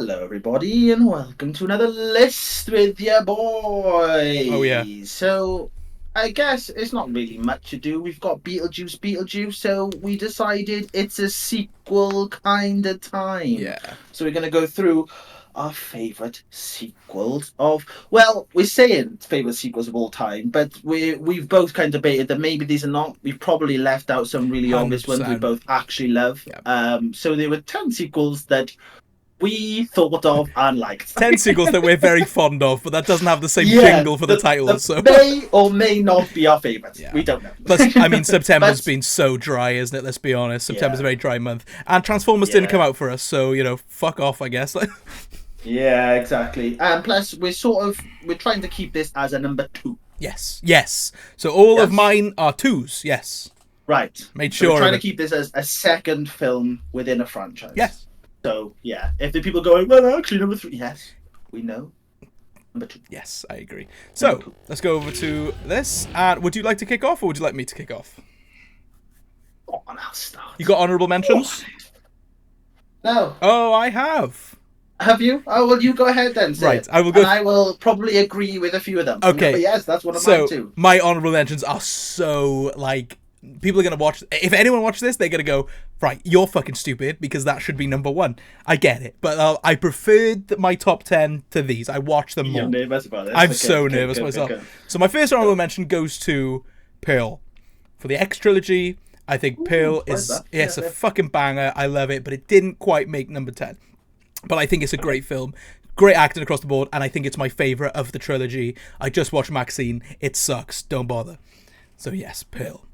Hello, everybody, and welcome to another list with your boy. Oh yeah, So, I guess it's not really much to do. We've got Beetlejuice, so we decided it's a sequel kind of time. yeah. So we're gonna go through our favorite sequels of. Well, we're saying favorite sequels of all time, but we've both kind of debated that maybe these are not. We've probably left out some really Hundred obvious ones we percent. both actually love. Yeah. So there were 10 sequels that we thought of and liked. 10 sequels that we're very fond of, but that doesn't have the same Yeah, jingle for the titles. So may or may not be our favourites. yeah. We don't know. Plus, I mean, September's But been so dry, isn't it? Let's be honest. September's yeah, a very dry month, and Transformers didn't yeah, come out for us, so fuck off, I guess. yeah, exactly. And plus, we're trying to keep this as a number two. yes. So all of Yes, mine are twos. Yes, right. made So we're sure trying of to it. keep this as a second film within a franchise. Yes, So yeah, if the people going, well, actually number three, yes, we know number two. yes, I agree. Number So two. let's go over to this. And would you like to kick off, or would you like me to kick off? Oh, and I'll start. You got honourable mentions? No. Oh, I have. Have you? Oh, well, you go ahead then, say Right, it. I will go. And I will probably agree with a few of them. Okay. But yes, that's one of mine So too. my honorable mentions are so like people are gonna watch. If anyone watches this, they're gonna go right. You're fucking stupid because that should be number one. I get it, but I preferred my top 10 to these. I watched them You're more. nervous about this. I'm Okay, so okay, nervous okay, myself. okay. So my first honorable mention goes to Pearl for the X trilogy. I think Pearl Why is is that? it's Yeah, a yeah. fucking banger. I love it, but it didn't quite make number 10. But I think it's a great film. Great acting across the board, and I think it's my favourite of the trilogy. I just watched Maxine. It sucks. Don't bother. So yes, Pearl.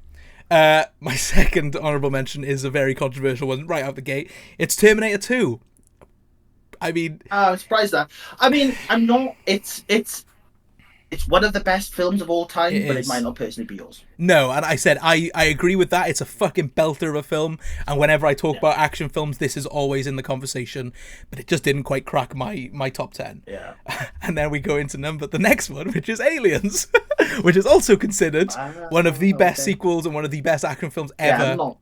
My second honourable mention is a very controversial one right out the gate. It's Terminator 2. I mean, I'm surprised that. I mean, I'm not. It's one of the best films of all time, it but it might is. not personally be yours. No, and I said I agree with that. It's a fucking belter of a film, and whenever I talk Yeah, about action films, this is always in the conversation. But it just didn't quite crack my top 10. yeah. And then we go into the next one, which is Aliens, which is also considered one of the best Okay. sequels and one of the best action films Yeah, ever. I'm not.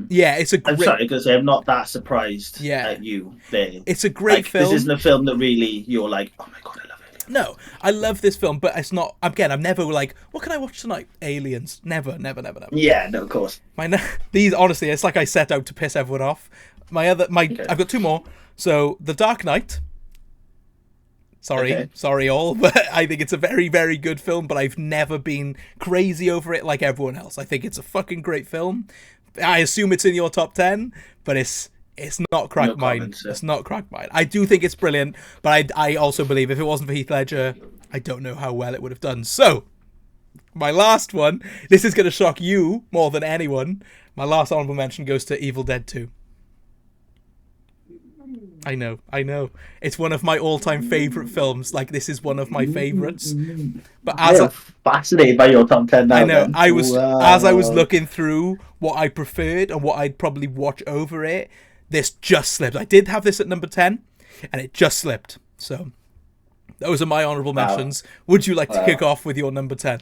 Yeah, it's a I'm great sorry because I'm not that surprised yeah, at you. There, it's a great like this isn't film. a film that really you're like, oh my god, I love it. No, I love this film, but it's not. Again, I'm never like, what can I watch tonight? Aliens. Never, never, never, never. Yeah, no, of course. These honestly, it's like I set out to piss everyone off. Okay. I've got two more. So The Dark Knight. Sorry, Okay. sorry all, but I think it's a very, very good film. But I've never been crazy over it like everyone else. I think it's a fucking great film. I assume it's in your top 10, but it's not cracked No mine. comments, sir. It's not cracked mine. I do think it's brilliant, but I also believe if it wasn't for Heath Ledger, I don't know how well it would have done. So my last one, this is going to shock you more than anyone. My last honorable mention goes to Evil Dead 2. I know. It's one of my all-time favorite films. Like, this is one of my favorites. But I am fascinated by your top 10 now. I know, Then. as I was Wow. looking through what I preferred and what I'd probably watch over it, this just slipped. I did have this at number 10, and it just slipped. So, those are my honorable Wow. mentions. Would you like to Wow. kick off with your number 10?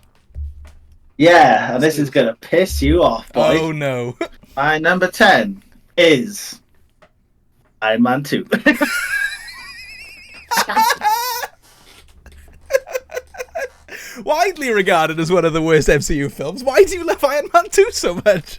Yeah, and this is gonna piss you off, boy. Oh, no. My number 10 is Iron Man 2. Widely regarded as one of the worst MCU films. Why do you love Iron Man 2 so much?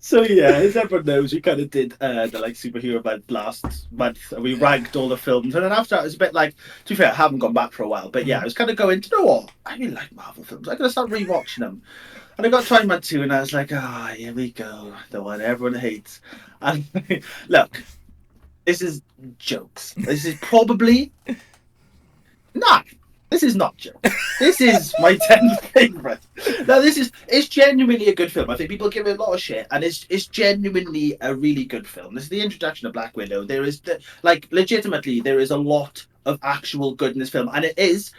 So yeah, as everyone knows, we kind of did the like superhero month last month, and we ranked all the films. And then after that, it was a bit like, to be fair, I haven't gone back for a while, but yeah, I was kind of going, do you know what? I really like Marvel films. I'm gonna start rewatching them. And I got to Iron Man 2, and I was like, ah, here we go, the one everyone hates. And look, this is jokes. This is probably not. This is not jokes. This is my 10th favorite. Now, it's genuinely a good film. I think people give it a lot of shit, and it's genuinely a really good film. This is the introduction of Black Widow. There is legitimately there is a lot of actual good in this film, and it is.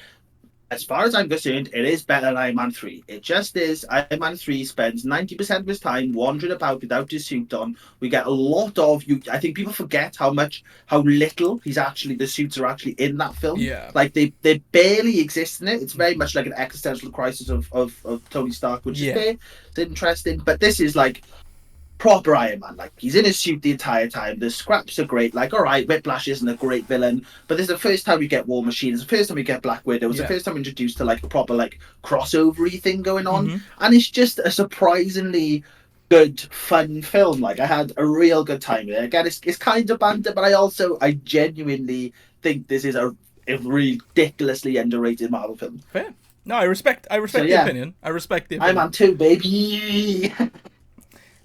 As far as I'm concerned, it is better than Iron Man 3. It just is. Iron Man 3 spends 90% of his time wandering about without his suit on. We get a lot of you. I think people forget how little the suits are actually in that film. Yeah. Like they barely exist in it. It's very much like an existential crisis of Tony Stark, which Yeah. is fair. It's interesting. But this is like proper Iron Man. Like, he's in his suit the entire time. The scraps are great. Like, all right, Whiplash isn't a great villain, but this is the first time we get War Machine. It's the first time we get Black Widow. It's the first time we're introduced to like a proper like crossover-y thing going on, and it's just a surprisingly good, fun film. Like, I had a real good time with it. Again, it's kind of banter, but I genuinely think this is a ridiculously underrated Marvel film. Fair. No, I respect the opinion. I respect the opinion. I'm on 2, baby.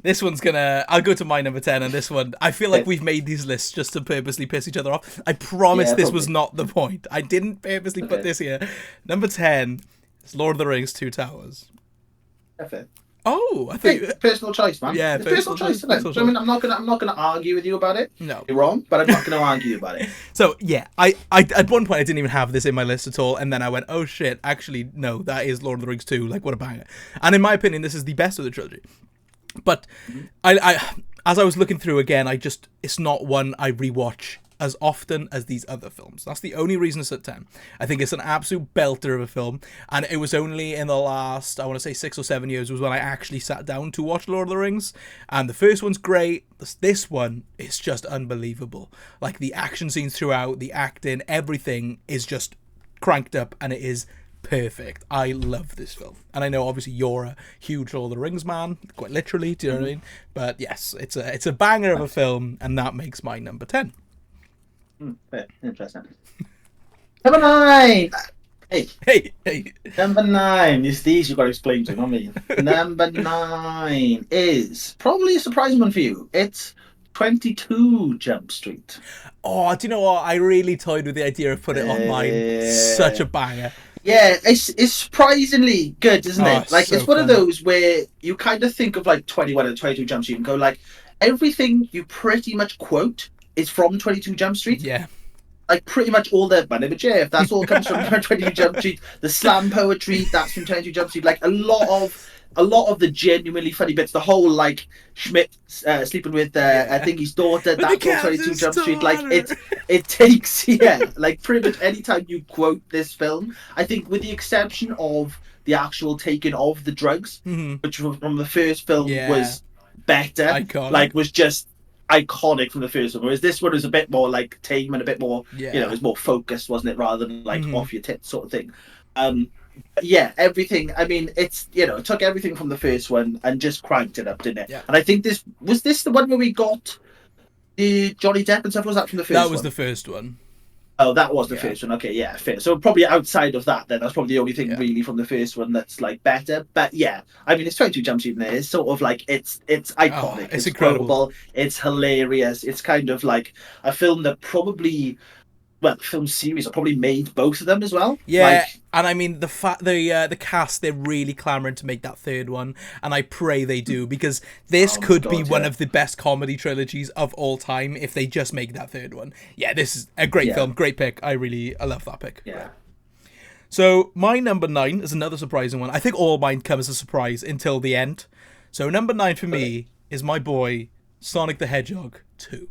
This one's I'll go to my number 10, and this one, I feel like we've made these lists just to purposely piss each other off. I promise this was not the point. I didn't purposely put this here. Number 10 is Lord of the Rings 2 Towers. Okay. Oh, I think personal choice, man. Yeah, it's personal choice. Isn't it? I mean, I'm not gonna argue with you about it. No, you're wrong, but I'm not gonna argue about it. So yeah, I at one point I didn't even have this in my list at all, and then I went, oh shit, actually no, that is Lord of the Rings 2. Like, what a banger! And in my opinion, this is the best of the trilogy. But I as I was looking through again, it's not one I rewatch as often as these other films. That's the only reason it's at 10. I think it's an absolute belter of a film, and it was only in the last, I want to say 6 or 7 years was when I actually sat down to watch Lord of the Rings, and the first one's great. This one is just unbelievable. Like, the action scenes throughout, the acting, everything is just cranked up, and it is perfect. I love this film, and I know obviously you're a huge Lord of the Rings man, quite literally, do you know what I mean? But yes, it's a banger of a film, and that makes my number 10. Interesting. Number 9. Hey. Number 9 is these you've got to explain to, not me. Number 9 is probably a surprising one for you. It's 22 Jump Street. Oh, do you know what? I really toyed with the idea of putting it on mine. Such a banger. Yeah, it's surprisingly good, isn't it? Like, so it's one of those where you kind of think of like 21 and 22 Jump Street and go like, everything you pretty much quote is from 22 Jump Street. Yeah. Like, pretty much all the My Name is Jeff, that's all comes from 22 Jump Street. The slam poetry, that's from 22 Jump Street. Like, a lot of the genuinely funny bits, the whole like Schmidt sleeping with I think his daughter, that's all 22 Jump Street. Like, it takes like pretty much any time you quote this film, I think with the exception of the actual taking of the drugs, which from the first film was better, iconic. Like, was just iconic from the first one, whereas this one was a bit more like tame and a bit more it was more focused, wasn't it, rather than like off your tits sort of thing. Everything, I mean, it's, it took everything from the first one and just cranked it up, didn't it? And I think this was the one where we got the Johnny Depp and stuff. Was that from the first one? That was the first one. Oh, that was the first one. Okay, yeah, fair. So probably outside of that, then that's probably the only thing really from the first one that's like better. But yeah, I mean, it's 22 Jump Street in there. It's sort of like it's iconic. It's incredible. Quotable, it's hilarious. It's kind of like a film that probably, well, the film series probably made both of them as well. Yeah, like, and I mean the cast, they're really clamoring to make that third one, and I pray they do, because this could be one of the best comedy trilogies of all time if they just make that third one. Yeah, this is a great film, great pick. I love that pick. Yeah. So my number 9 is another surprising one. I think all mine come as a surprise until the end. So number 9 for me is my boy Sonic the Hedgehog 2.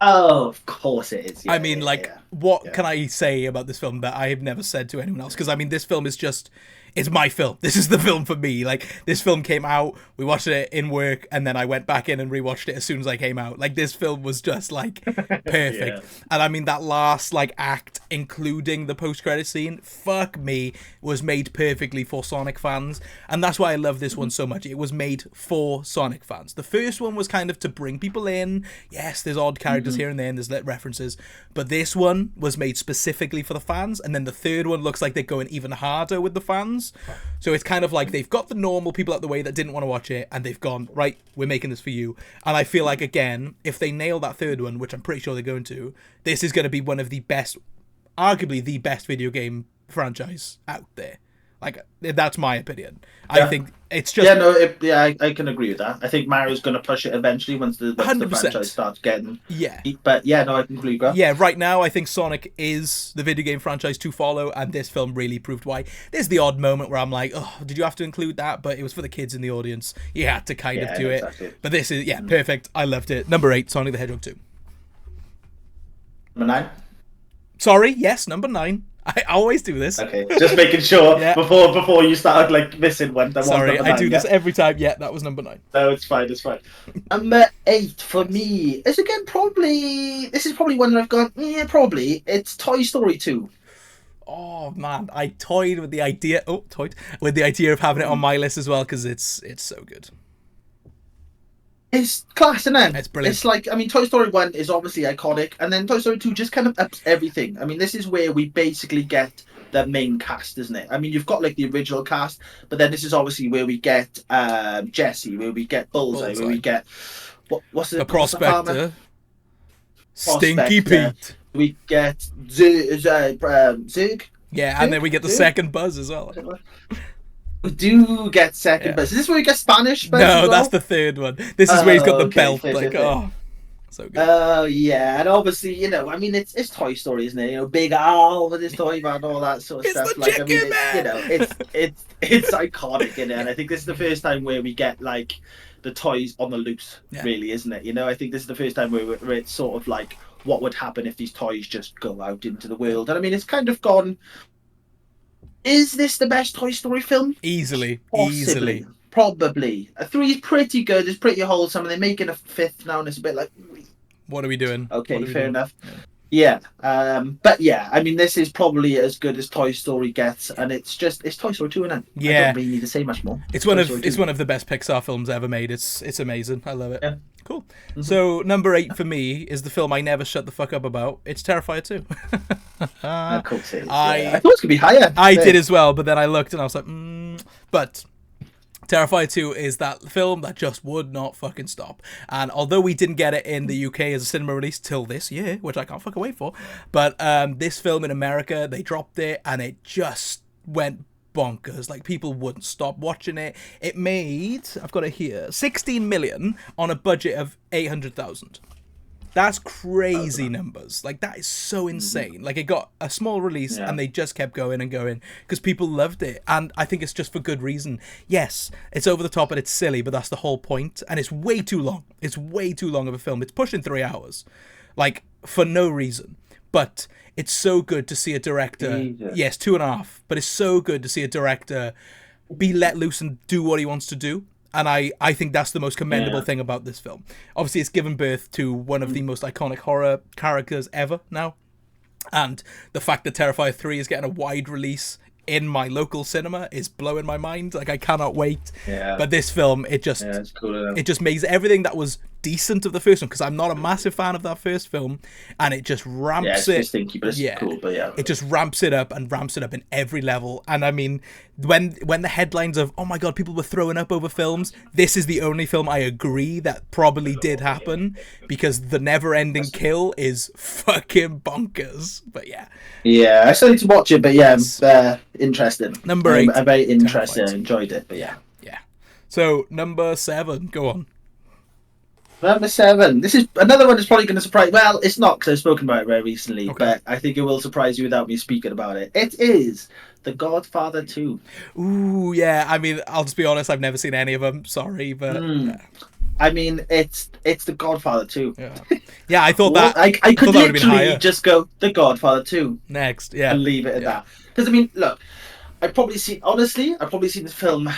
Oh, of course it is. I mean, what can I say about this film that I have never said to anyone else? Because, I mean, this film is just... It's my film. This is the film for me. Like, this film came out, we watched it in work, and then I went back in and rewatched it as soon as I came out. Like, this film was just, like, perfect. And I mean, that last, like, act, including the post-credit scene, fuck me, was made perfectly for Sonic fans. And that's why I love this one so much. It was made for Sonic fans. The first one was kind of to bring people in. Yes, there's odd characters here and there, and there's references. But this one was made specifically for the fans. And then the third one looks like they're going even harder with the fans. So it's kind of like they've got the normal people out the way that didn't want to watch it, and they've gone, right, we're making this for you. And I feel like, again, if they nail that third one, which I'm pretty sure they're going to, this is going to be one of the best, arguably the best video game franchise out there. Like, that's my opinion. I think it's just... I can agree with that. I think Mario's going to push it eventually once the franchise starts getting... Yeah. But I can completely agree. Yeah, right now, I think Sonic is the video game franchise to follow, and this film really proved why. There's the odd moment where I'm like, oh, did you have to include that? But it was for the kids in the audience. You had to kind of do it. Exactly. But this is, perfect. I loved it. Number 8, Sonic the Hedgehog 2. Number 9? Sorry, yes, number 9. I always do this. Okay, just making sure Yeah. before you start like missing one. Sorry, I do this every time. Yeah, that was number 9. No, it's fine. It's fine. Number 8 for me is again probably this is probably one that I've gone. Yeah, probably it's Toy Story 2. Oh man, I toyed with the idea. Oh, toyed with the idea of having it on my list as well because it's so good. It's class, isn't it? It's brilliant. It's like, I mean, Toy Story 1 is obviously iconic, and then Toy Story 2 just kind of ups everything. I mean, this is where we basically get the main cast, isn't it? I mean, you've got like the original cast, but then this is obviously where we get Jessie, where we get Bullseye, where we get what's it? The Prospector, Stinky Prospector. Pete. We get Zurg. Yeah, and then we get the second Buzz as well. We do get second Buzz. Is this where we get Spanish Buzz? No, that's the third one. This is where he's got the belt. Fair. Oh, so good. Oh yeah, and obviously, you know, I mean, it's Toy Story, isn't it? You know, Big Al with his toy man, all that sort of It's stuff. the Like, I mean, Chicken it's, you know, it's iconic in it, and I think this is the first time where we get like the toys on the loose, really, isn't it? You know, I think this is the first time where it's sort of like what would happen if these toys just go out into the world, and I mean, it's kind of gone. Is this the best Toy Story film? Easily. Probably. A 3 is pretty good. It's pretty wholesome. And they're making a 5th now, and it's a bit like, what are we doing? Okay, fair enough. Yeah. But yeah, I mean, this is probably as good as Toy Story gets, and it's Toy Story 2, isn't it? Yeah. I don't really need to say much more. It's one of the best Pixar films ever made. It's amazing. I love it. Yeah. Cool. Mm-hmm. So number 8 for me is the film I never shut the fuck up about. It's Terrifier 2. Of course it is. I thought it was gonna be higher. I did as well, but then I looked and I was like, But Terrifier 2 is that film that just would not fucking stop. And although we didn't get it in the UK as a cinema release till this year, which I can't fucking wait for, but this film in America, they dropped it and it just went bonkers. Like, people wouldn't stop watching it. It made, I've got it here, 16 million on a budget of 800,000. That's crazy numbers. Like, that is so insane. Like, it got a small release and they just kept going and going because people loved it. And I think it's just for good reason. Yes, it's over the top and it's silly, but that's the whole point. And it's way too long. It's way too long of a film. It's pushing 3 hours. Like, for no reason. But it's so good to see a director... Yes, 2.5. But it's so good to see a director be let loose and do what he wants to do. And I think that's the most commendable thing about this film. Obviously, it's given birth to one of the most iconic horror characters ever now. And the fact that Terrifier 3 is getting a wide release in my local cinema is blowing my mind. Like, I cannot wait. Yeah. But this film, it just makes everything that was decent of the first one, because I'm not a massive fan of that first film, and it just ramps it. Stinky, but it's cool, but yeah. It just ramps it up in every level. And I mean, when the headlines of, oh my god, people were throwing up over films, this is the only film I agree that probably did happen, because the never-ending kill is fucking bonkers. But yeah. Yeah, I still need to watch it, but yeah, interesting. Number 8. I'm very interested. I enjoyed it, but yeah. Yeah. So, number 7, go on. Number 7. This is another one that's probably going to surprise... Well, it's not, because I've spoken about it very recently, but I think it will surprise you without me speaking about it. It is The Godfather 2. Ooh, yeah. I mean, I'll just be honest, I've never seen any of them. Sorry, but... Yeah. I mean, it's The Godfather 2. Yeah, I thought that... I could literally just go, The Godfather 2. Next, yeah. And leave it at that. Because, I mean, look, I've probably seen this film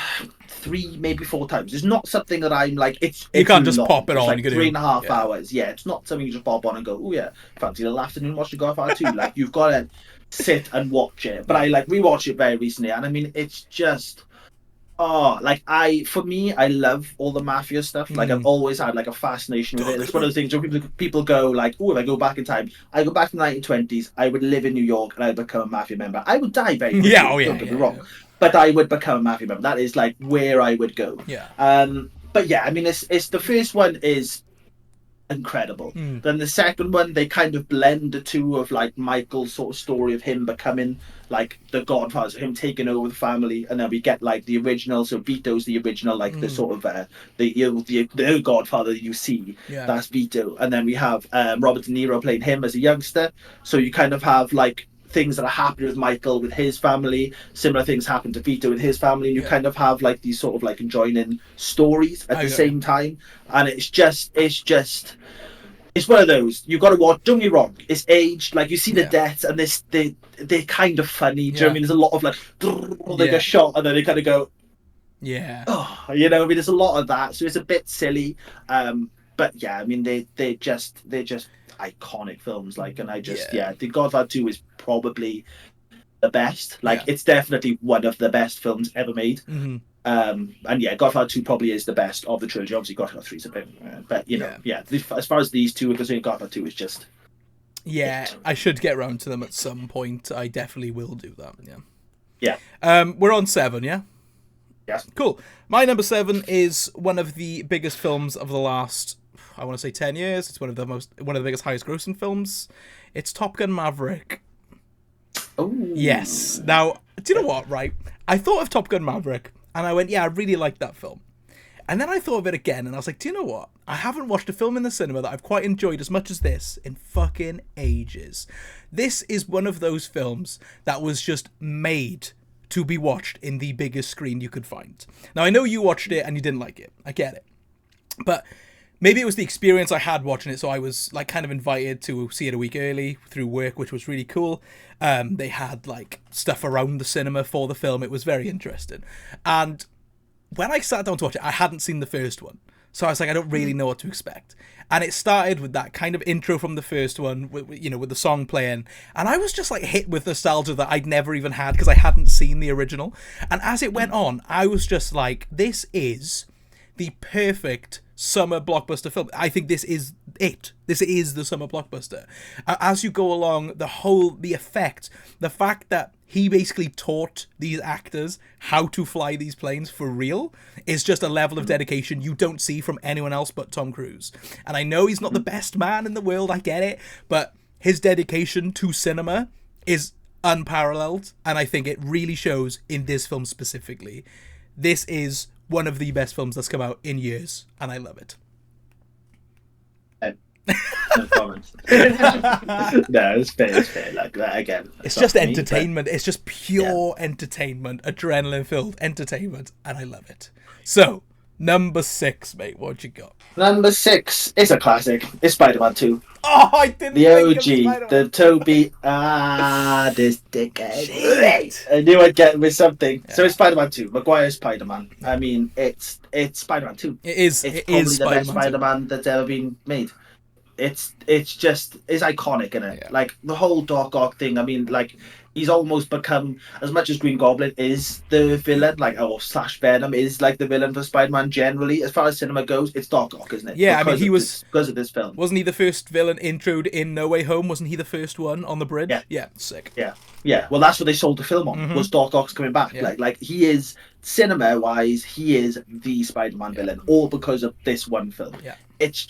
3, maybe 4 times. It's not something that I'm like, it's you can't just long. pop it on. It's like 3.5 hours. Yeah, it's not something you just pop on and go, oh yeah, fancy a little afternoon watching Godfather 2. Like, you've got to sit and watch it. But I like rewatched it very recently, and I mean, it's just... Oh, like for me, I love all the mafia stuff. Like, I've always had like a fascination with it. It's one of those things where people go like, oh, if I go back in time, I go back to the 1920s, I would live in New York and I'd become a mafia member. I would die very quickly, don't get me wrong. But I would become a mafia member. That is like where I would go. Yeah. But yeah, I mean, it's the first one is incredible. Then the second one, they kind of blend the two of like Michael's sort of story of him becoming like the Godfather, so him taking over the family, and then we get like the original. So Vito's the original, like the sort of the Godfather you see. Yeah. That's Vito, and then we have Robert De Niro playing him as a youngster. So you kind of have like things that are happening with Michael with his family, similar things happen to Vito with his family, and you kind of have like these sort of like adjoining stories at the same time, and it's one of those, you've got to watch. Don't get me wrong, it's aged, like you see the deaths, and they're kind of funny. Do you know what I mean? There's a lot of like they get shot and then they kind of go, oh, you know. I mean, there's a lot of that, so it's a bit silly. But yeah, I mean, they're just iconic films. Like, and I just The Godfather 2 is probably the best. Like, it's definitely one of the best films ever made. Mm-hmm. And yeah, Godfather 2 probably is the best of the trilogy. Obviously, Godfather 3 is a bit, but you know, as far as these two are concerned, Godfather 2 is just. Yeah, I should get round to them at some point. I definitely will do that. Yeah. We're on 7, yeah? Yes. Cool. My number 7 is one of the biggest films of the last, I want to say 10 years. It's one of the biggest, highest grossing films. It's Top Gun Maverick. Oh. Yes. Now, do you know what, right? I thought of Top Gun Maverick, and I went, yeah, I really like that film. And then I thought of it again, and I was like, do you know what? I haven't watched a film in the cinema that I've quite enjoyed as much as this in fucking ages. This is one of those films that was just made to be watched in the biggest screen you could find. Now, I know you watched it and you didn't like it. I get it. But maybe it was the experience I had watching it, so I was like kind of invited to see it a week early through work, which was really cool. They had like stuff around the cinema for the film. It was very interesting. And when I sat down to watch it, I hadn't seen the first one. So I was like, I don't really know what to expect. And it started with that kind of intro from the first one, with the song playing. And I was just like hit with nostalgia that I'd never even had because I hadn't seen the original. And as it went on, I was just like, this is the perfect summer blockbuster film. I think this is it. This is the summer blockbuster. As you go along, the effect, the fact that he basically taught these actors how to fly these planes for real is just a level of dedication you don't see from anyone else but Tom Cruise. And I know he's not the best man in the world, I get it, but his dedication to cinema is unparalleled, and I think it really shows in this film specifically. This is one of the best films that's come out in years, and I love it. No comments. No, it's fair. Like that again. It's just entertainment. It's just pure entertainment, adrenaline filled entertainment, and I love it. So, number 6, mate. What you got? Number 6. It's a classic. It's Spider-Man 2. Oh, I didn't. The think OG, of the Toby. This dickhead. I knew I'd get with something. Yeah. So it's Spider-Man 2. Maguire's Spider-Man. I mean, it's Spider-Man 2. It is. It's probably the best Spider-Man that's ever been made. It's iconic, isn't it? Yeah. Like the whole Doc Ock thing. I mean, like he's almost become, as much as Green Goblin is the villain, like / Venom is like the villain for Spider-Man generally. As far as cinema goes, it's Doc Ock, isn't it? Yeah, because I mean, because of this film. Wasn't he the first villain introed in No Way Home? Wasn't he the first one on the bridge? Yeah, sick. Yeah. Well, that's what they sold the film on. Was Doc Ock's coming back? Yeah. Like he is, cinema-wise, he is the Spider-Man villain, all because of this one film. Yeah. It's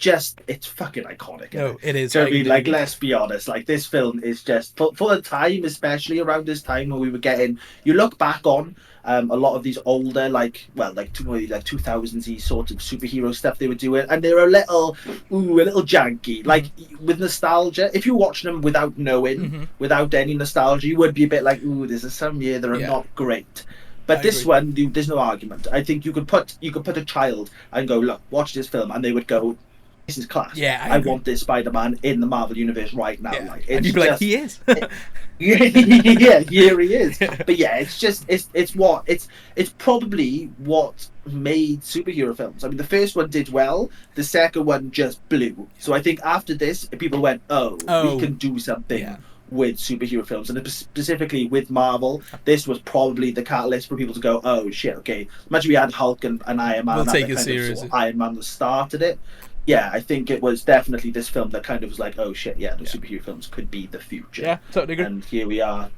fucking iconic. No, it is. So I mean, like, let's be honest. Like, this film is just for the time, especially around this time when we were getting. You look back on a lot of these older, like 2000s sort of superhero stuff they were doing, and they were a little janky. Like with nostalgia, if you're watching them without knowing, without any nostalgia, you would be a bit like, ooh, there's some here that are not great. But this one, there's no argument. I think you could put a child and go, look, watch this film, and they would go, this is class. Yeah, I want this Spider-Man in the Marvel Universe right now. Yeah. Like, and you'd be like, he is. Yeah, here he is. But yeah, it's probably what made superhero films. I mean, the first one did well. The second one just blew. So I think after this, people went, oh, we can do something. Yeah. With superhero films, and specifically with Marvel, this was probably the catalyst for people to go, oh shit, okay, imagine we had Hulk and Iron Man. We'll take it seriously. Iron Man that started it. Yeah, I think it was definitely this film that kind of was like, oh shit, the superhero films could be the future. Yeah, totally agree. And here we are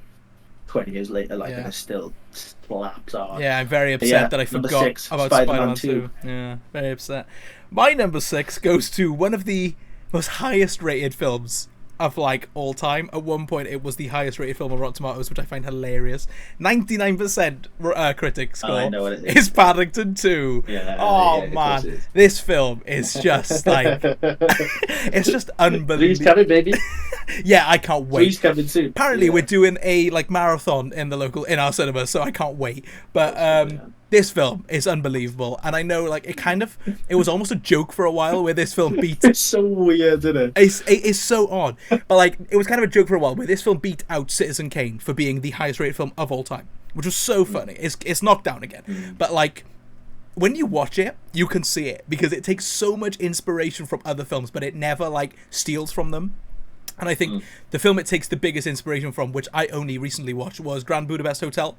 20 years later, like, and it still slaps hard. Yeah, I'm very upset that I forgot 6, about Spider-Man 2. Yeah, very upset. My number 6 goes to one of the most highest rated films of like all time. At one point it was the highest rated film on Rotten Tomatoes, which I find hilarious. 99% critic score. I know what it is. Paddington 2. Man, this film is just like it's just unbelievable. Please coming, baby. Yeah, I can't wait. Please coming soon. Apparently we're doing a like marathon in our cinema, so I can't wait. But this film is unbelievable, and I know like it was almost a joke for a while where this film beat. It's so weird, isn't it? It's so odd, but like it was kind of a joke for a while where this film beat out Citizen Kane for being the highest rated film of all time, which was so funny. It's knocked down again, but like when you watch it, you can see it because it takes so much inspiration from other films, but it never like steals from them. And I think the film it takes the biggest inspiration from, which I only recently watched, was Grand Budapest Hotel.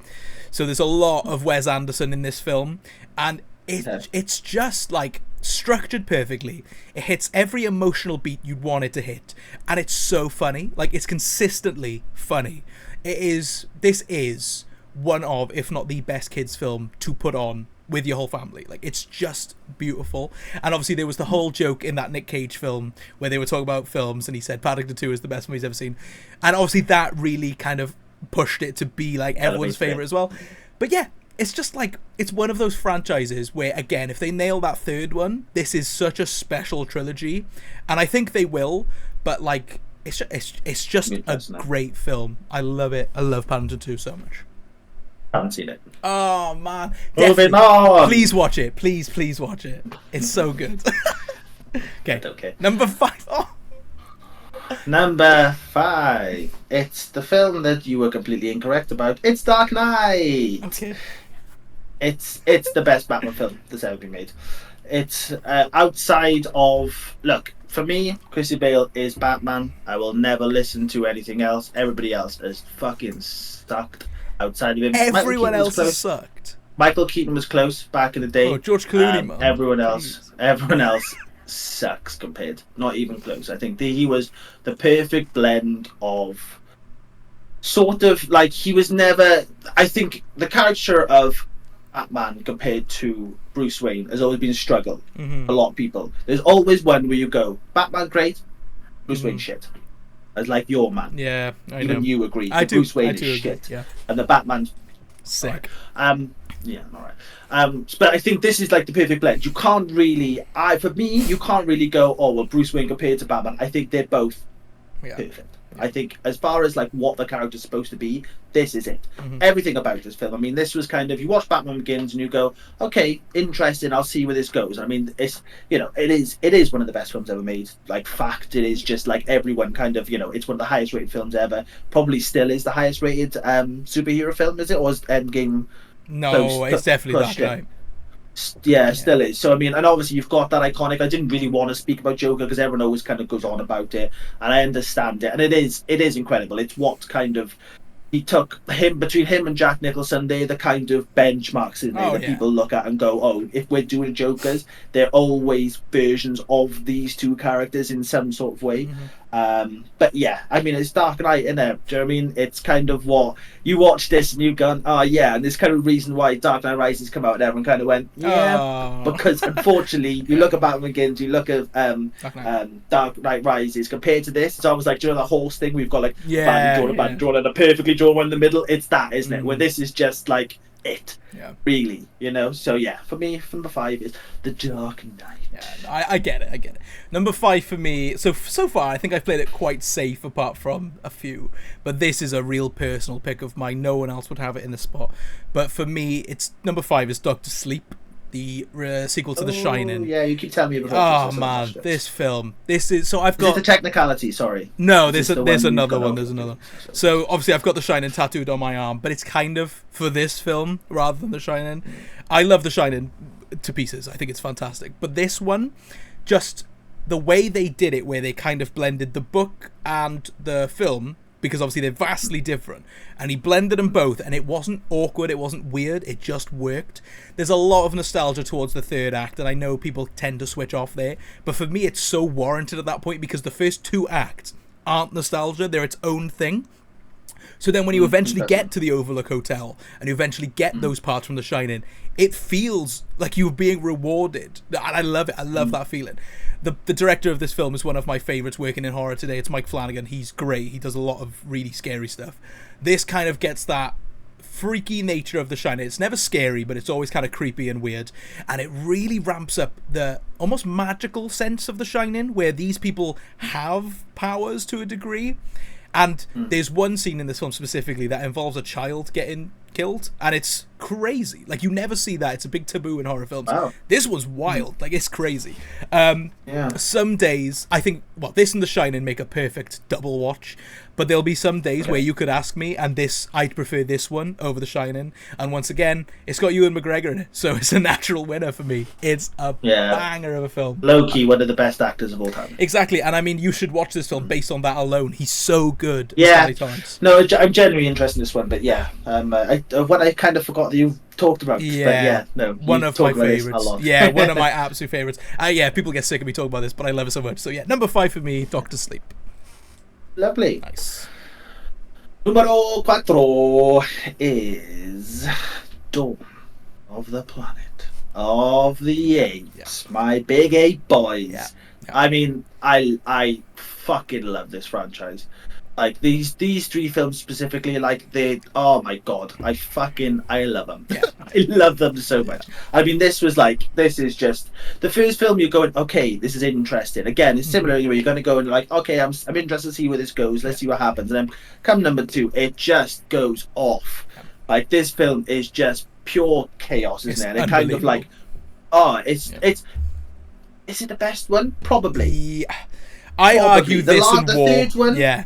So there's a lot of Wes Anderson in this film, and it's just like structured perfectly. It hits every emotional beat you'd want it to hit, and it's so funny. Like, it's consistently funny. This is one of, if not the best kids film to put on with your whole family. Like, it's just beautiful. And obviously there was the whole joke in that Nick Cage film where they were talking about films and he said Paddington 2 is the best movie he's ever seen, and obviously that really kind of pushed it to be like everyone's favorite as well. But yeah, it's just like, it's one of those franchises where, again, if they nail that third one, this is such a special trilogy, and I think they will. But like, it's just a great film. I love it. I love Paddington 2 so much. Haven't seen it. Oh man, moving on. Please watch it. Please watch it. It's so good. Okay. Number 5. Oh. Number 5. It's the film that you were completely incorrect about. It's Dark Knight. Okay. It's the best Batman film that's ever been made. It's outside of, look, for me, Christian Bale is Batman. I will never listen to anything else. Everybody else is fucking sucked. Outside of him, everyone else has sucked. Michael Keaton was close back in the day. Oh, George Clooney, man. Everyone else sucks compared. Not even close. I think he was the perfect blend of sort of like, he was never. I think the caricature of Batman compared to Bruce Wayne has always been a struggle. A lot of people. There's always one where you go, Batman great, Bruce Wayne shit. As like your man. Yeah, I even know. You agree. I do. Bruce Wayne is agree. shit. Yeah. And the Batman's sick. Yeah, alright. But I think this is like the perfect blend. You can't really, for me, you can't really go, oh well, Bruce Wayne compared to Batman. I think they're both perfect. Yeah. I think as far as like what the character's supposed to be, this is it. Everything about this film. I mean, this was kind of, you watch Batman Begins and you go, okay, interesting. I'll see where this goes. I mean, it's, it is one of the best films ever made. Like, fact, it is just like everyone kind of, it's one of the highest rated films ever. Probably still is the highest rated superhero film, is it? Or is Endgame? No, it's definitely Dark Knight. Yeah, still is. So I mean, and obviously you've got that iconic. I didn't really want to speak about Joker because everyone always kind of goes on about it, and I understand it, and it is incredible. It's what kind of he took between him and Jack Nicholson. They're the kind of benchmarks in there that people look at and go, oh, if we're doing Jokers, they're always versions of these two characters in some sort of way. But yeah, I mean, it's Dark Knight in there. Do you know what I mean? It's kind of what you watch this and you've gone, oh yeah, and there's kind of reason why Dark Knight Rises come out and everyone kind of went, yeah, because unfortunately, you look at Batman Begins, you look at Dark Knight Rises compared to this, it's almost like, do you know the horse thing? We've got like bad drawn and a perfectly drawn one in the middle. It's that, isn't it? Where this is just like it, really, So yeah, for me, number 5 is The Dark Knight. Yeah, I get it. Number 5 for me. So far, I think I've played it quite safe, apart from a few. But this is a real personal pick of mine. No one else would have it in the spot. But for me, it's number 5 is Doctor Sleep, the sequel to The Shining. Yeah, you keep telling me about this. Oh man, this film. This is so I've got. Is it the technicality? Sorry. No, there's another one. There's another. So obviously I've got The Shining tattooed on my arm, but it's kind of for this film rather than The Shining. I love The Shining to pieces. I think it's fantastic, but this one, just the way they did it, where they kind of blended the book and the film, because obviously they're vastly different, and he blended them both, and it wasn't awkward, it wasn't weird, it just worked. There's a lot of nostalgia towards the third act, and I know people tend to switch off there, but for me it's so warranted at that point, because the first 2 acts aren't nostalgia, they're its own thing. So then when you eventually get to the Overlook Hotel, and you eventually get those parts from The Shining, it feels like you're being rewarded. And I love it. I love that feeling. The director of this film is one of my favourites working in horror today. It's Mike Flanagan. He's great. He does a lot of really scary stuff. This kind of gets that freaky nature of The Shining. It's never scary, but it's always kind of creepy and weird. And it really ramps up the almost magical sense of The Shining, where these people have powers to a degree. And there's one scene in this film specifically that involves a child getting killed, and it's crazy. Like, you never see that. It's a big taboo in horror films. Wow. This was wild. Like, it's crazy. Yeah. Some days, I think, well, this and The Shining make a perfect double watch, but there'll be some days where you could ask me, and this, I'd prefer this one over The Shining. And once again, it's got Ewan McGregor in it, so it's a natural winner for me. It's a banger of a film. Low-key, one of the best actors of all time. Exactly, and I mean, you should watch this film based on that alone. He's so good. Yeah. Torrance. No, I'm genuinely interested in this one, but yeah. What I kind of forgot that you talked about. Yeah. But yeah, no. One of my favourites. A Yeah, one of my absolute favourites. Yeah, people get sick of me talking about this, but I love it so much. So yeah, number 5 for me, Doctor Sleep. Lovely. Nice. Numero 4 is Dawn of the Planet of the Apes. Yeah. My big ape boys. Yeah. I mean, I fucking love this franchise. Like these 3 films specifically, like oh my god, I love them. Yeah. I love them so much. I mean, this is just the first film. You're going, okay, this is interesting. Again, it's similar where you're going to go and like, okay, I'm interested to see where this goes. Let's see what happens. And then come number 2, it just goes off. Like this film is just pure chaos, isn't it? And kind of like, is it the best one? Probably. Yeah. I argue this and War. The third one. Yeah.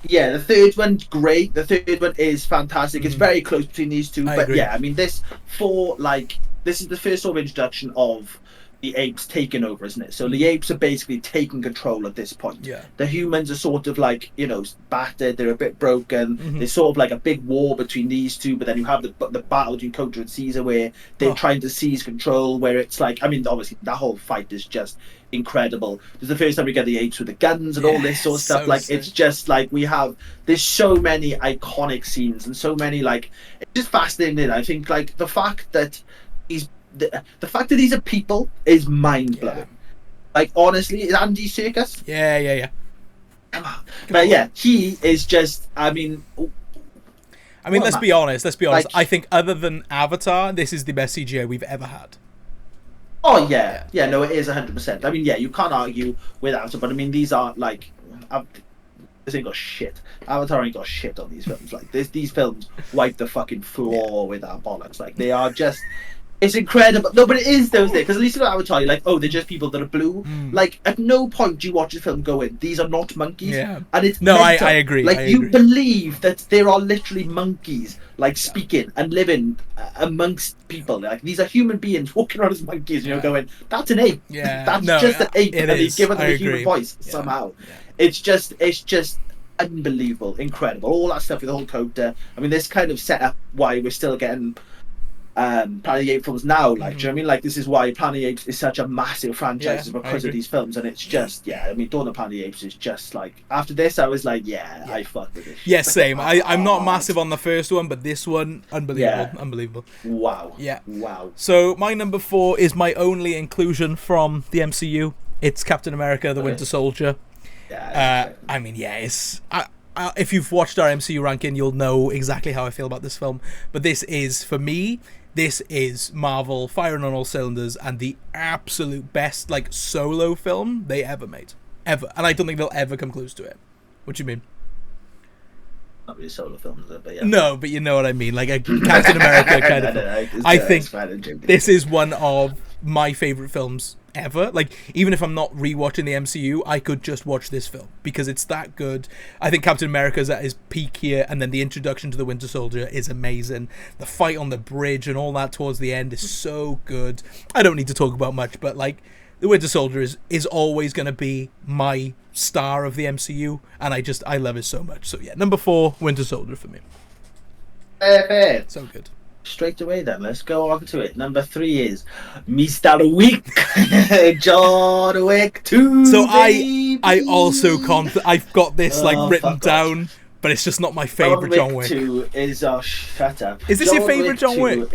Yeah, the third one's great. The third one is fantastic. It's very close between these two. But yeah, I mean, this is the first sort of introduction of the apes taking over, isn't it? So the apes are basically taking control at this point. Yeah. The humans are sort of like, battered. They're a bit broken. There's sort of like a big war between these two. But then you have the battle between Kotor and Caesar, where they're trying to seize control. Where it's like, I mean, obviously that whole fight is just incredible. This is the first time we get the apes with the guns and all this sort of stuff. Like, it's just like there's so many iconic scenes and so many, like, it's just fascinating. I think like the fact that these are people is mind blowing. Like, honestly, is Andy Serkis? Yeah. Come on. But yeah, he is just. I mean, let's be honest. Like, I think other than Avatar, this is the best CGI we've ever had. Oh yeah. No, it is 100%. I mean, yeah, you can't argue with Avatar, but I mean, these are like, this ain't got shit. Avatar ain't got shit on these films. Like, these films wipe the fucking floor with our bollocks. Like, they are just. It's incredible. No, but it is those days, because at least with Avatar, you're like, oh, they're just people that are blue. Like, at no point do you watch the film going, these are not monkeys. Yeah. And it's I agree. Like, you believe that there are literally monkeys, like, speaking and living amongst people. Like, these are human beings walking around as monkeys, and you're going, that's an ape. Yeah. That's just an ape. And he's given them a agree. human voice somehow. Yeah. It's just unbelievable, incredible. All that stuff with the whole Kotor. I mean, this kind of set up why we're still getting Planet of the Apes films now, like, do you know what I mean? Like, this is why Planet of the Apes is such a massive franchise, because of these films. And it's just, I mean, Dawn of Planet of the Apes is just like, after this I was like, I fuck with this. Yeah, same. I'm not massive on the first one, but this one, unbelievable. Wow. Yeah. Wow. So my number 4 is my only inclusion from the MCU. It's Captain America: The Winter Soldier. Yeah. I mean, it's. If you've watched our MCU ranking, you'll know exactly how I feel about this film. But this is, for me, Marvel firing on all cylinders and the absolute best, like, solo film they ever made. Ever. And I don't think they'll ever come close to it. What do you mean? Not really solo films, but yeah. No, but you know what I mean. Like a Captain America kind of. I think this is one of my favourite films ever. Like, even if I'm not rewatching the MCU, I could just watch this film because it's that good. I think Captain America's at his peak here, and then the introduction to the Winter Soldier is amazing. The fight on the bridge and all that towards the end is so good. I don't need to talk about much, but like, the Winter Soldier is always going to be my star of the MCU, and I love it so much. So yeah, number 4, Winter Soldier for me. Fair. So good. Straight away then, let's go on to it. Number 3 is Mr. Wick. John Wick 2. So baby. I also I've got this written down, but it's just not my favourite John Wick. 2 is shut up. Is this your favourite John Wick?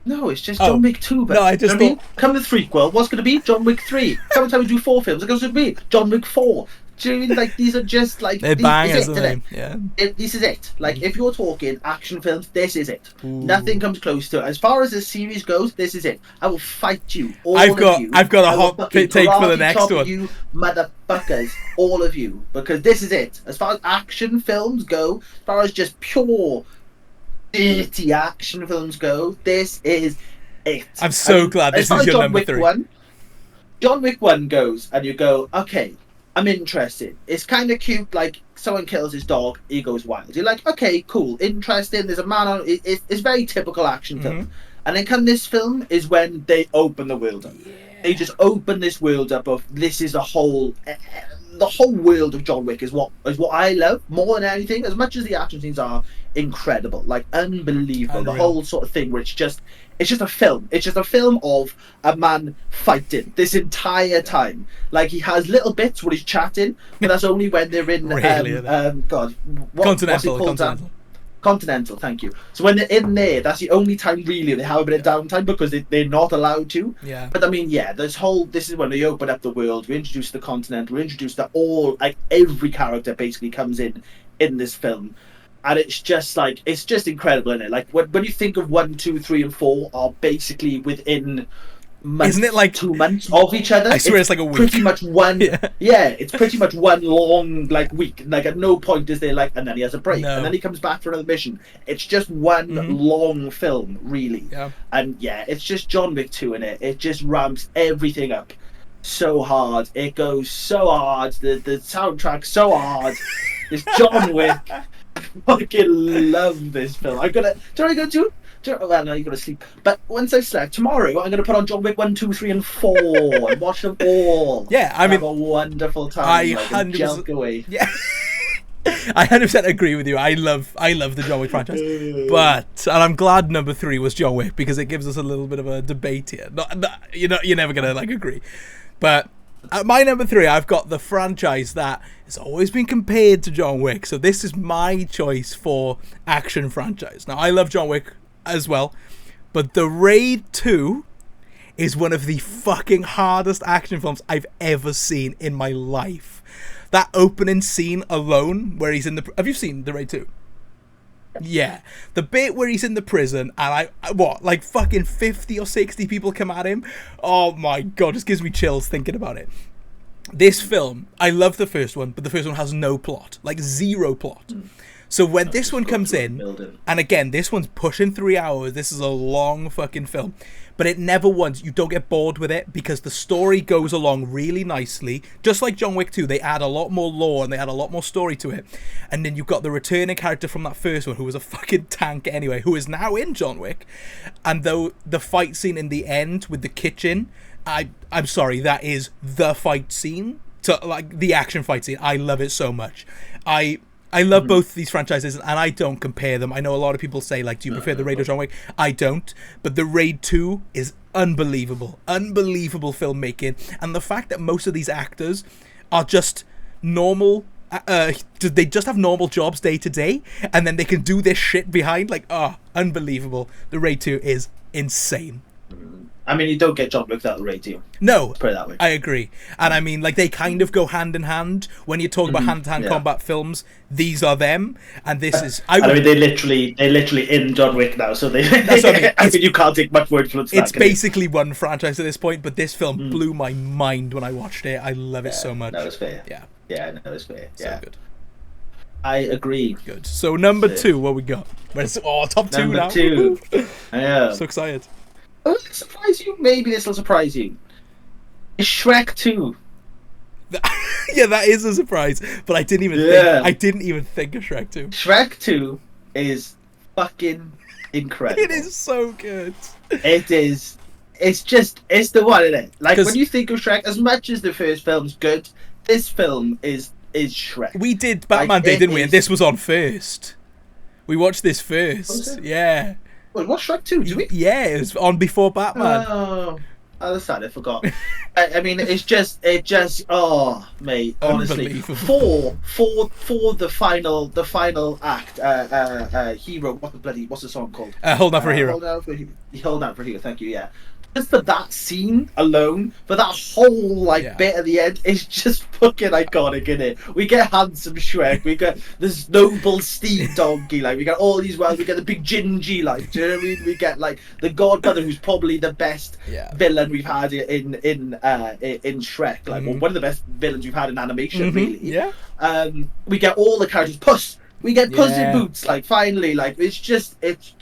No, it's just John Wick 2. But no, I just thought... I mean, come the threequel. What's going to be John Wick 3? Every time we do 4 films, it's going to be John Wick 4. Do you know what I mean? Like, these are just like, they're bangers, aren't they? Yeah. This is it. Like, if you're talking action films, this is it. Ooh. Nothing comes close to it. As far as the series goes, this is it. I will fight you, I've got a hot take for the next one. You motherfuckers, all of you, because this is it. As far as action films go, as far as just pure dirty action films go, this is it. I'm so glad this is your number 3. John Wick 1 goes, and you go, okay, I'm interested. It's kind of cute, like, someone kills his dog, he goes wild. You're like, okay, cool, interesting, there's a man on... It's very typical action film. And then come this film is when they open the world up. Yeah. They just open this world up of, this is the whole world of John Wick is what I love more than anything. As much as the action scenes are incredible, like unbelievable. Unreal. The whole sort of thing where it's just a film. It's just a film of a man fighting this entire time. Like, he has little bits where he's chatting, but that's only when they're in really, Continental, thank you. So when they're in there, that's the only time really they have a bit of downtime, because they're not allowed to. Yeah. But I mean, yeah, this is when they open up the world. We introduce the Continental. We introduce that every character basically comes in this film, and it's just incredible, isn't it? Like when you think of 1, 2, 3, and 4 are basically within months, isn't it like 2 months of each other? I swear it's like a week. Pretty much one. Yeah, it's pretty much one long week. Like, at no point is there and then he has a break, and then he comes back for another mission. It's just one long film, really. Yeah. And yeah, it's just John Wick 2 in it. It just ramps everything up so hard. It goes so hard. The soundtrack so hard. It's John Wick. I fucking love this film. I'm gonna. Do I go to? Well, no, you got to sleep. But once I slept, tomorrow I'm going to put on John Wick 1, 2, 3, and 4 and watch them all. Yeah, I mean, have a wonderful time. I 100% away. Yeah, I 100% agree with you. I love the John Wick franchise, and I'm glad number 3 was John Wick, because it gives us a little bit of a debate here. You're never gonna agree, but. At my number 3, I've got the franchise that has always been compared to John Wick. So this is my choice for action franchise. Now, I love John Wick as well, but The Raid 2 is one of the fucking hardest action films I've ever seen in my life. That opening scene alone, where he's in the... Have you seen The Raid 2? Yeah, the bit where he's in the prison and fucking 50 or 60 people come at him. Oh my god, just gives me chills thinking about it. This film, I love the first one, but the first one has no plot, like zero plot. So when this one comes in, and again, this one's pushing 3 hours, this is a long fucking film, but it never once, you don't get bored with it, because the story goes along really nicely. Just like John Wick 2, they add a lot more lore and they add a lot more story to it. And then you've got the returning character from that first one, who was a fucking tank anyway, who is now in John Wick. And though the fight scene in the end with the kitchen, I'm sorry, that is the fight scene. So, like, the action fight scene, I love it so much. I love both these franchises, and I don't compare them. I know a lot of people say, like, do you prefer The Raid or John Wick? I don't. But The Raid 2 is unbelievable. Unbelievable filmmaking. And the fact that most of these actors are just normal... they just have normal jobs day to day, and then they can do this shit behind. Like, unbelievable. The Raid 2 is insane. I mean, you don't get John Wick without the Raid 2. No, let's put it that way. I agree. And I mean, like, they kind of go hand in hand. When you talk about hand-to-hand combat films, these are them, and this is... I mean, they literally in John Wick now, so they... That's what I mean. I mean, you can't take much word from it. It's basically one franchise at this point, but this film blew my mind when I watched it. I love it so much. That was fair. Yeah. Yeah, no, it's fair. So good. I agree. Good. So number 2, what we got? Top 2 now. Number 2. Yeah. So excited. Will it surprise you? Maybe this will surprise you. It's Shrek 2. Yeah, that is a surprise. But I didn't even think of Shrek 2. Shrek 2 is fucking incredible. It is so good. It is. It's the one, isn't it? Like, when you think of Shrek, as much as the first film's good, this film is Shrek. We did Batman Day, didn't we? And this was on first. We watched this first. Yeah. Wait, what's Shrek 2? Did we? Yeah, it was on before Batman. Oh, that's sad. I forgot. I mean, it just. Oh, mate. Honestly, for the final act. Hero. What's the song called? Hold Out for a Hero. Hold Out for a Hero. Thank you. Yeah. Just for that scene alone, for that whole bit at the end, is just fucking iconic, isn't it? We get handsome Shrek, we get this noble steed donkey, we get all these we get the big Gingy, do you know what I mean? We get the Godmother, who's probably the best villain we've had in Shrek, one of the best villains we've had in animation, really. Yeah. We get all the characters. Puss, We get Puss Yeah. in Boots, like, finally. Like, it's,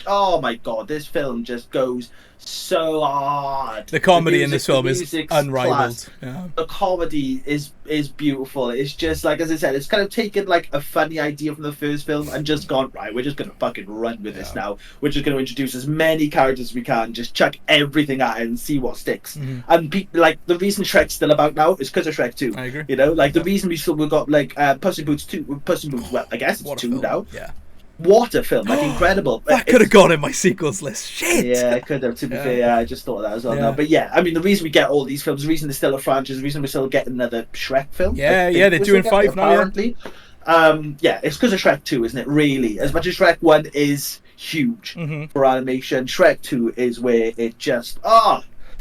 oh my god, this film just goes so hard. The comedy in music- this film the is music's unrivaled. class. Yeah. The comedy is beautiful. It's just, like, as I said, it's kind of taken, like, a funny idea from the first film and just gone, right, we're just going to fucking run with this now. We're just going to introduce as many characters as we can, just chuck everything at it and see what sticks. And, people, like, the reason Shrek's still about now is because of Shrek 2. I agree. You know, like, the reason we've got, like, Puss in Boots 2, Puss in Boots, well, I guess What it's a 2 film. now. Yeah. What a film, like, incredible. That could have gone in my sequels list. Shit. Yeah, it could have, to be fair. I just thought of that as well. Yeah. No, but yeah, I mean, the reason we get all these films, the reason there's still a franchise, the reason we're still getting another Shrek film. Yeah, I think they're we're doing still 5 getting, now, yeah. apparently. Yeah, it's because of Shrek 2, isn't it? Really, as much as Shrek 1 is huge for animation, Shrek 2 is where it just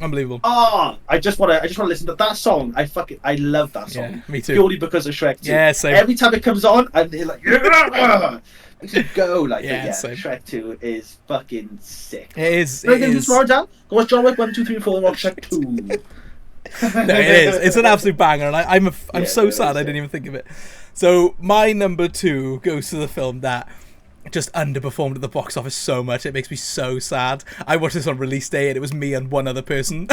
Unbelievable. I just want to listen to that song. I love that song. Yeah, me too. Purely because of Shrek 2. Yeah, same. Every time it comes on, and they're like, yeah! Makes you go like Yeah, yeah. same. Shrek 2 is fucking sick. It is. Right, It then, is. tomorrow, Dan? Go watch John Wick 1, 2, 3, 4, and watch Shrek 2. No, it is. It's an absolute banger, and I'm Yeah, so it sad is, I didn't even think of it. So my number 2 goes to the film that just underperformed at the box office so much. It makes me so sad. I watched this on release day, and it was me and one other person.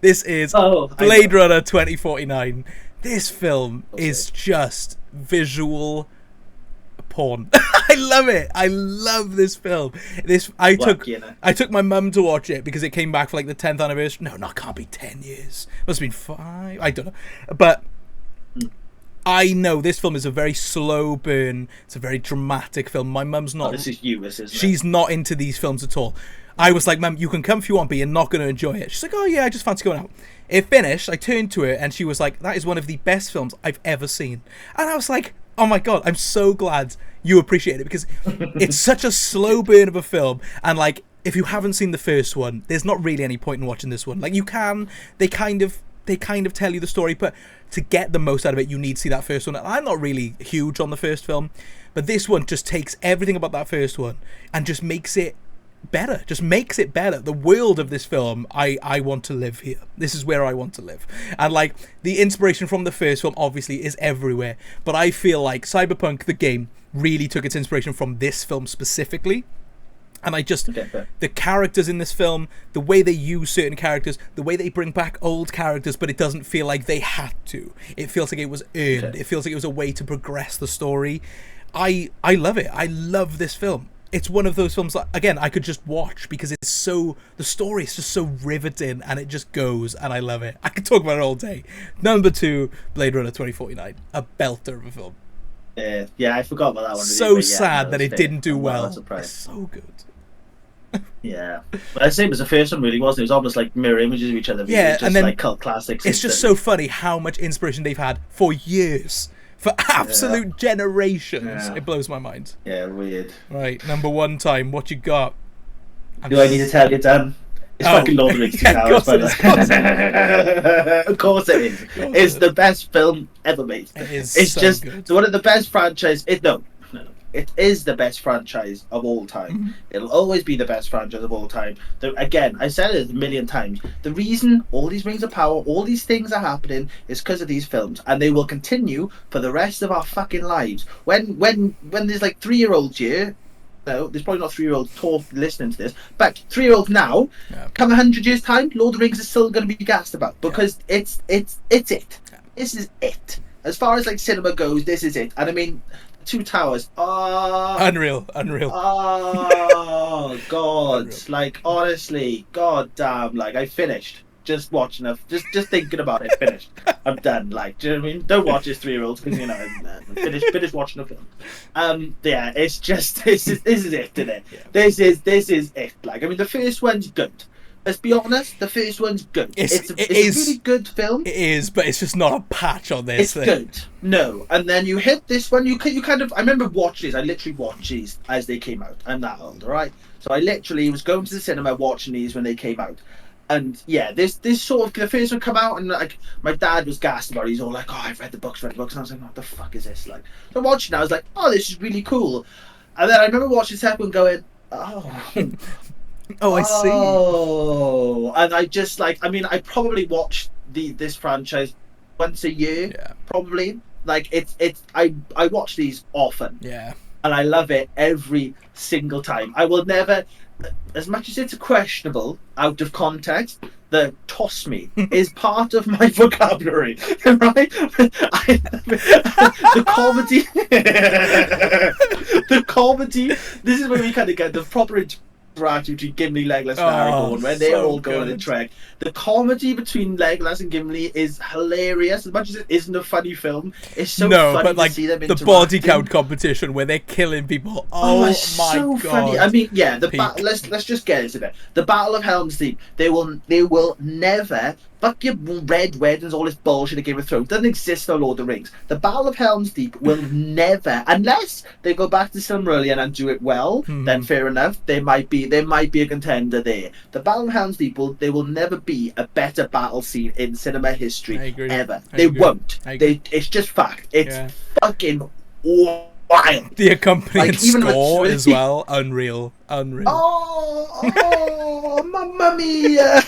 This is Blade Runner 2049. This film is just visual porn. I love it. I love this film. I took my mum to watch it because it came back for like the 10th anniversary. No, it can't be 10 years. Must have been 5. I don't know. But I know this film is a very slow burn. It's a very dramatic film. My mum's not. This is you, isn't it? She's not into these films at all. I was like, Mum, you can come if you want, but you're not going to enjoy it. She's like, oh yeah, I just fancy going out. It finished. I turned to her and she was like, that is one of the best films I've ever seen. And I was like, oh my god, I'm so glad you appreciate it, because it's such a slow burn of a film. And like, if you haven't seen the first one, there's not really any point in watching this one. Like, you can, they kind of tell you the story, but to get the most out of it, you need to see that first one. And I'm not really huge on the first film, but this one just takes everything about that first one and just makes it better. The world of this film, I want to live here. This is where I want to live. And like, the inspiration from the first film obviously is everywhere, but I feel like Cyberpunk the game really took its inspiration from this film specifically. And the characters in this film, the way they use certain characters, the way they bring back old characters, but it doesn't feel like they had to. It feels like it was earned. It feels like it was a way to progress the story. I love it. I love this film. It's one of those films that, again, I could just watch because it's so, the story is just so riveting and it just goes, and I love it. I could talk about it all day. Number 2, Blade Runner 2049. A belter of a film. Yeah, I forgot about that one. So sad that it didn't do well. It's so good. Yeah, but the same as the first one, really, wasn't it? It was almost like mirror images of each other. Yeah, just and then like cult classics. It's just so funny how much inspiration they've had for years, for absolute generations. Yeah. It blows my mind. Yeah, weird. Right, number 1 time. What you got? Do I need to tell you, Dan? It's fucking Lord of the Rings 2 yeah, Towers, by the way. Of course it is. It's the best film ever made. It's so just good. one of the best franchises. It is the best franchise of all time. It'll always be the best franchise of all time. Again, I said it a million times. The reason all these Rings of Power, all these things are happening is because of these films, and they will continue for the rest of our fucking lives. When there's like 3-year-olds here, no, there's probably not 3-year-olds listening to this, but 3-year-olds now, come 100 years time, Lord of the Rings is still going to be gassed about, because it's it. This is it. As far as like cinema goes, this is it. And I mean, Two Towers. Unreal. Oh god. Unreal. Like, honestly, god damn, like, I finished just watching it, just thinking about it. Finished. I'm done. Like, do you know what I mean? Don't watch this 3-year-olds, because, you know, I'm finished watching the film. Yeah, it's just this is it, isn't it? Yeah. This is it. Like, I mean, the first one's good. Let's be honest, the first one's good. It's a really good film. It is, but it's just not a patch on this It's good. No. And then you hit this one, you kind of, I remember watching these, I literally watched these as they came out. I'm that old, alright? So I literally was going to the cinema watching these when they came out. And yeah, this sort of, the first one come out, and like, my dad was gassed about it. He's all like, oh, I've read the books. And I was like, what the fuck is this? Like, so watching it, I was like, oh, this is really cool. And then I remember watching the second one going, oh... Oh, I see. Oh, and I just like, I mean, I probably watch this franchise once a year, probably. Like, I watch these often. Yeah. and I love it every single time. I will never, as much as it's questionable out of context, the toss me is part of my vocabulary, right? The comedy, the comedy. This is where we kind of get the proper interaction between Gimli, Legolas, and Aragorn, where they're all going in Trek. The comedy between Legolas and Gimli is hilarious. As much as it isn't a funny film, it's so funny but like to see them the body count competition where they're killing people. Oh my so god! Funny. I mean, yeah. Let's just get into it. The Battle of Helm's Deep. They will never. Fuck your red weddings, all this bullshit of Game of Thrones. Doesn't exist on Lord of the Rings. The Battle of Helm's Deep will never, unless they go back to Silmarillion and do it well, then fair enough. There might be a contender there. The Battle of Helm's Deep will never be a better battle scene in cinema history ever. They won't. It's just fact. It's fucking wild. The accompanying score as well, unreal. Oh, mamma mia!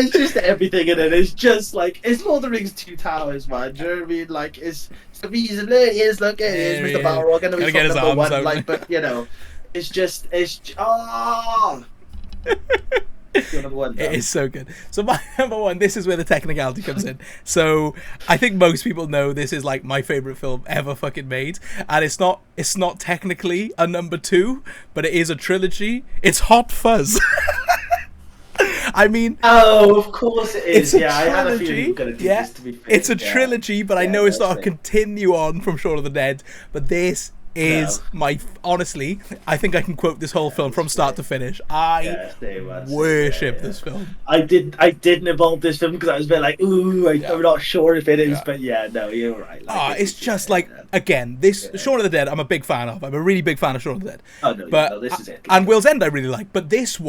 It's just everything in it. It's just like it's Lord of the Rings Two Towers, man. Do you know what I mean? Like it's the reason it is. Look, it is Mr. Balrog. I know he's not number one, like, but you know, it's number one, it is so good. So my number one, this is where the technicality comes in. So I think most people know this is like my favorite film ever fucking made, and it's not technically a number two, but it is a trilogy. It's Hot Fuzz. I mean, oh, of course it is. It's a I had a feeling you trilogy. were going to do Yeah, this, to be fair. it's a trilogy, but I know it's not a continue on from Shaun of the Dead. But this is honestly, I think I can quote this whole film from start to finish. I worship this film. I didn't involve this film because I was a bit like, ooh, I'm not sure if it is, but no, you're right. Like, it's just like, again, this Shaun of the Dead I'm a big fan of. I'm a really big fan of Shaun of the Dead. Oh no, but this is it. And World's End I really like, but this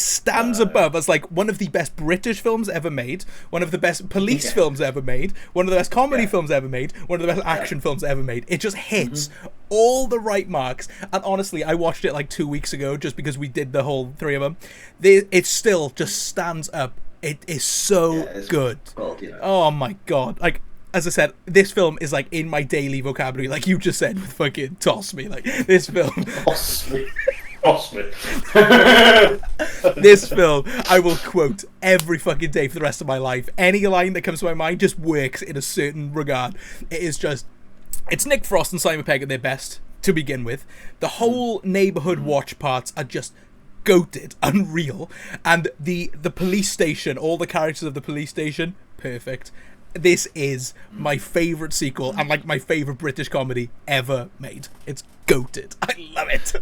stands above as like one of the best British films ever made, one of the best police films ever made, one of the best comedy films ever made, one of the best action films ever made. It just hits all the right marks. And honestly, I watched it like 2 weeks ago just because we did the whole three of them. It still just stands up. It is so good. Oh my god. Like, as I said, this film is like in my daily vocabulary, like you just said with fucking Toss Me. Like, this film. Toss me. This film I will quote every fucking day for the rest of my life. Any line that comes to my mind just works in a certain regard. It's Nick Frost and Simon Pegg at their best to begin with. The whole neighborhood watch parts are just goated, unreal, and the police station, all the characters of the police station, perfect. This is my favorite sequel and like my favorite British comedy ever made. It's goated. I love it.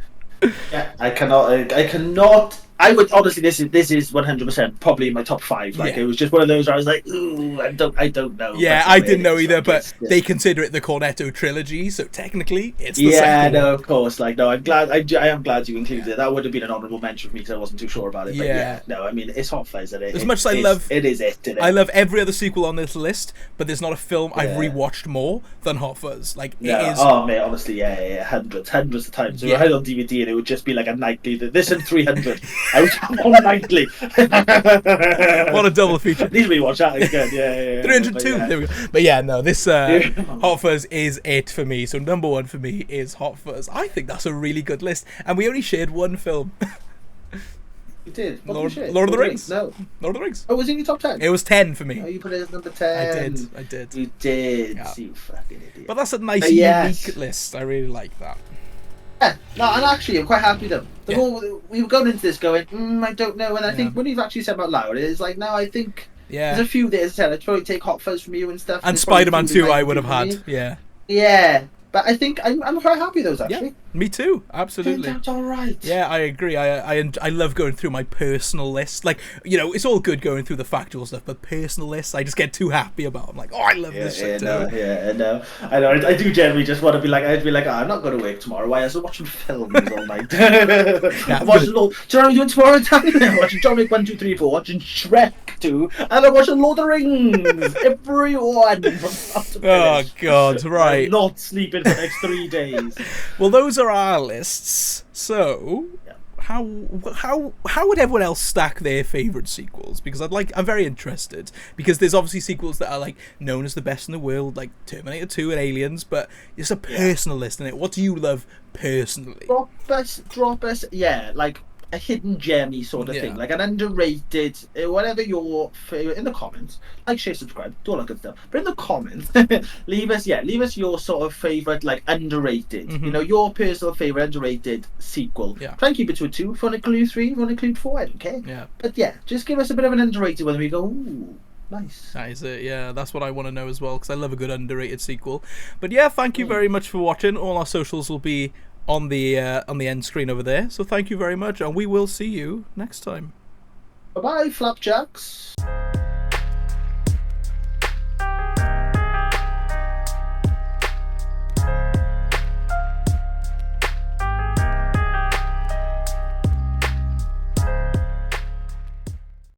Yeah, I cannot. I would honestly. This is 100% probably in my top 5. Like, it was just one of those where I was like, ooh, I don't know. Yeah, I didn't know either, but they consider it the Cornetto trilogy, so technically it's the second one. Of course. Like, no, I'm glad. I am glad you included it. That would have been an honourable mention for me because I wasn't too sure about it. But no, I mean, it's Hot Fuzz. As much as I love it. I love every other sequel on this list, but there's not a film I've rewatched more than Hot Fuzz. Like, it is. Oh mate, honestly, hundreds of times. So I had it on DVD, and it would just be like a nightly. This and 300. I would on nightly. What a double feature. Need to rewatch that again. Yeah. 302. There we go. But yeah, no, this Hot Fuzz is it for me. So number one for me is Hot Fuzz. I think that's a really good list, and we only shared one film. You did. Lord of the Rings. No. Lord of the Rings. Oh, was it in your top 10? It was 10 for me. Oh, you put it as number 10. I did. You did. Yeah. You fucking idiot. But that's a nice, unique list. I really like that. Yeah, no, and actually, I'm quite happy though. The more we were going into this going, I don't know, and I think when you've actually said out loud, it's like, no, I think there's a few that, as I said, I'd probably take Hot Fuzz from you and stuff. And Spider-Man 2 I would have had, Yeah, but I think I'm quite happy with those, actually. Yeah, me too, absolutely. That's all right. Yeah, I agree. I love going through my personal list. Like, you know, it's all good going through the factual stuff, but personal lists, I just get too happy about. I'm like, oh, I love this shit too. I know. I do generally just want to be like, I'd be like, I'm not going to work tomorrow. Why? I was watching films all night. I'm watching do you know what I'm doing tomorrow? I'm watching John Wick 1, 2, 3, 4, watching Shrek 2, and I'm watching Lord of the Rings. Everyone from start to finish. Oh, God, right. I'm not sleeping for the next 3 days. Well, those are our lists. So, how would everyone else stack their favorite sequels? Because I'm very interested, because there's obviously sequels that are like known as the best in the world, like Terminator 2 and Aliens, but it's a personal list in it. What do you love personally? Drop us, yeah, like a hidden gemmy sort of thing, like an underrated, whatever your favorite, in the comments. Like, share, subscribe, do all that good stuff. But in the comments, leave us your sort of favorite, like, underrated, you know, your personal favorite underrated sequel. Try and keep it to a 2. If you want to include 3, if you want to include 4, I don't care. But yeah, just give us a bit of an underrated one. We go, ooh, nice. That is it. Yeah, that's what I want to know as well, because I love a good underrated sequel. But yeah, thank you very much for watching. All our socials will be on the end screen over there. So thank you very much, and we will see you next time. Bye bye, flapjacks.